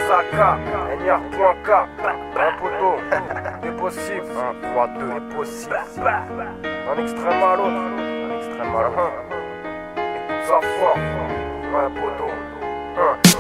Saka, NR.K, un poteau, c'est possible, 1, 3, 2, c'est possible, d'un extrême à l'autre, d'un extrême à l'autre, écoute ça fort, un poteau,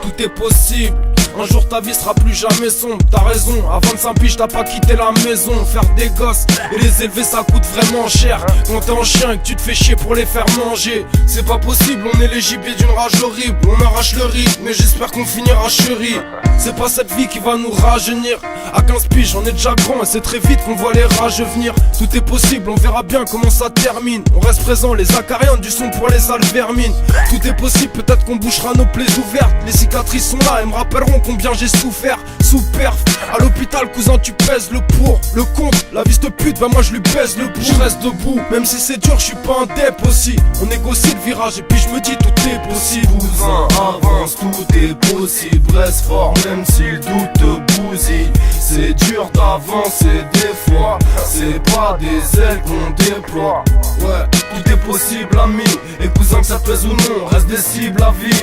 tout est possible. Un jour ta vie sera plus jamais sombre. T'as raison, à 25 piges t'as pas quitté la maison. Faire des gosses et les élever ça coûte vraiment cher. Quand t'es en chien et que tu te fais chier pour les faire manger, c'est pas possible, on est les gibiers d'une rage horrible. On arrache le rythme mais j'espère qu'on finira chéri. C'est pas cette vie qui va nous rajeunir. À 15 piges on est déjà grand et c'est très vite qu'on voit les rages venir. Tout est possible, on verra bien comment ça termine. On reste présent, les acariens, du son pour les sales vermines. Tout est possible, peut-être qu'on bouchera nos plaies ouvertes. Les cicatrices sont là et me rappelleront combien j'ai souffert. Sous perf, à l'hôpital cousin tu pèses le pour, le contre. La vie de pute, bah moi je lui pèse le bout. Je reste debout, même si c'est dur, je suis pas un dep aussi. On négocie le virage et puis je me dis tout est possible. Cousin avance, tout est possible. Reste fort même si le doute te bousille. C'est dur d'avancer des fois, c'est pas des ailes qu'on déploie. Ouais, tout est possible ami. Et cousin que ça plaise ou non, reste des cibles à vie.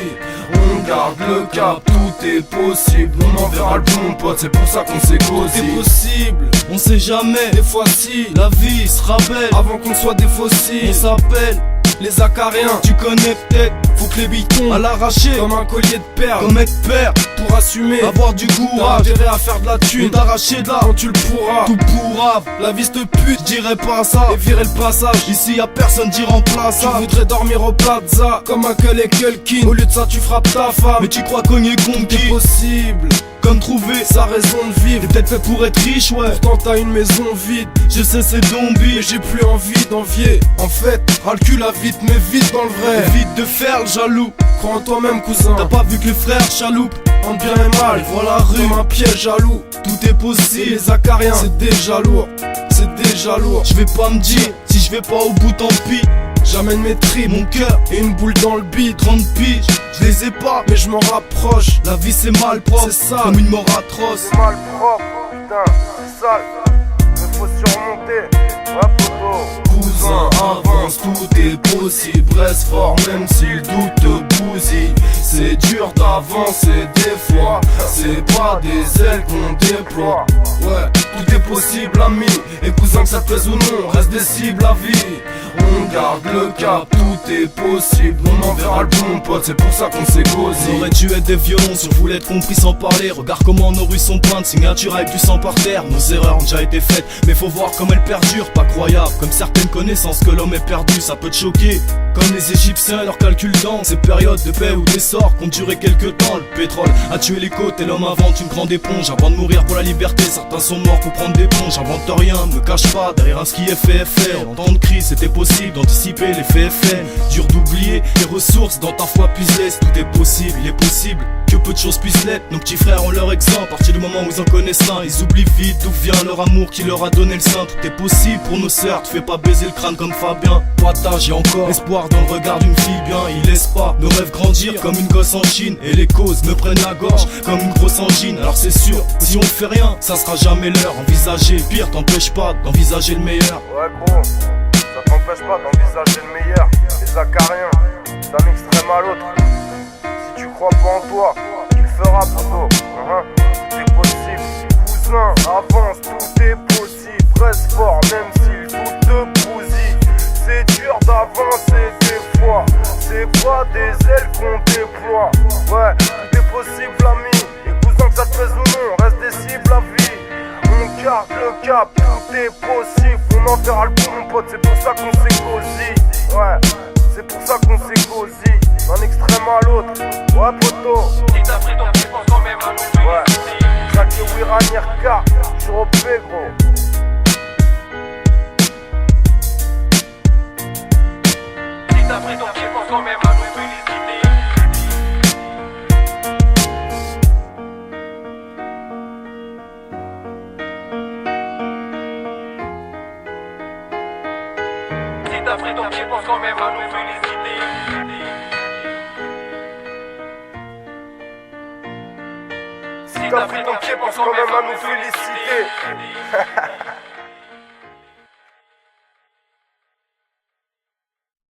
On garde le cap, tout est possible. On en verra le bon pote, c'est pour ça qu'on s'est causé. Tout est possible, on sait jamais. Des fois si, la vie sera belle avant qu'on soit des fossiles. On s'appelle les acariens, tu connais peut-être. faut que les billes tombent à l'arracher comme un collier de perles. Comme être père, pour assumer, avoir du t'as courage, intérêt à faire de la thune, et d'arracher de là quand tu le pourras. tout pourra. La vie de pute, Je dirais pas ça, et virer le passage. ici y'a personne qui remplace Tu ça. voudrais dormir au plaza comme un et Kelkin. Au lieu de ça tu frappes ta femme. Mais tu crois cogner contre tout est qui? possible, Comme trouver sa raison de vivre. T'es peut-être fait pour être riche, ouais. Pourtant t'as une maison vide, Je sais c'est mais zombie. j'ai plus envie d'envier. En fait, ras le cul la vite mais vite dans le vrai. Vite de faire le jaloux. Crois en toi-même cousin, T'as pas vu que les frères chaloupent? entre bien et mal, Voilà la rue, comme un piège jaloux. tout est Et possible. les acariens, c'est déjà lourd, c'est déjà lourd. Je vais pas me dire, si je vais pas au bout tant pis. J'amène mes tripes, Mon cœur, et une boule dans le beat. 30 piges, je les ai pas. Mais je m'en rapproche, La vie c'est mal propre, c'est ça. comme une mort atroce. c'est mal propre, putain, c'est sale, mais faut surmonter, ouais poteau. Cousin avance, tout est possible. Reste fort même si le doute te bousille. C'est dur d'avancer des fois, c'est pas des ailes qu'on déploie. Ouais, tout est possible ami. Et cousin que ça te plaise ou non, reste des cibles à vie. On garde le cap, tout est possible. On en verra le bon pote, c'est pour ça qu'on s'est causé. On aurait dû être des violons, si on voulait être compris sans parler. Regarde comment nos rues sont peintes, signatures avec du sang par terre. Nos erreurs ont déjà été faites, mais faut voir comme elles perdurent. Pas croyable, comme certaines connaissances que l'homme est perdu, ça peut te choquer. Comme les Égyptiens, leurs calculs dans ces périodes de paix ou d'essor qui ont duré quelques temps. Le pétrole a tué les côtes et l'homme invente une grande éponge. Avant de mourir pour la liberté, certains sont morts pour prendre des ponts. J'invente rien, me cache pas, derrière un ski est fait. En temps de crise, c'était possible d'anticiper les faits FN. Dur d'oublier les ressources dans ta foi puiselée. Si tout est possible, il est possible que peu de choses puissent l'être. Nos petits frères ont leur exemple, à partir du moment où ils en connaissent un. Ils oublient vite d'où vient leur amour qui leur a donné le sein. Tout est possible pour nos sœurs, tu fais pas baiser le crâne comme Fabien. Poitage, y'a encore espoir dans le regard d'une fille bien. Il laisse pas nos rêves grandir comme une gosse en Chine. Et les causes me prennent la gorge comme une grosse angine. Alors c'est sûr, si on fait rien, ça sera jamais l'heure. Envisager le pire t'empêche pas d'envisager le meilleur. Ouais gros, ça t'empêche pas d'envisager le meilleur. Les acariens, d'un extrême à l'autre. Si tu crois pas en toi, il fera poteau. Tout est possible, cousin, avance, tout est possible. Reste fort même si le doute te bousille. C'est dur d'avancer des fois, c'est pas des ailes qu'on déploie. Ouais, tout est possible ami. Et cousin que ça te plaise ou non, reste des cibles à vie. On garde le cap, tout est possible. On en verra le bout mon pote, c'est pour ça qu'on s'est causé. Ouais, c'est pour ça qu'on s'est causé. D'un extrême à l'autre, ouais poteau. Ouais, Zaki Wiran Yerka, sur OP gros. T'as pris ton pied, pense quand même à nous féliciter. Si t'as pris ton pied, pense quand même à nous féliciter.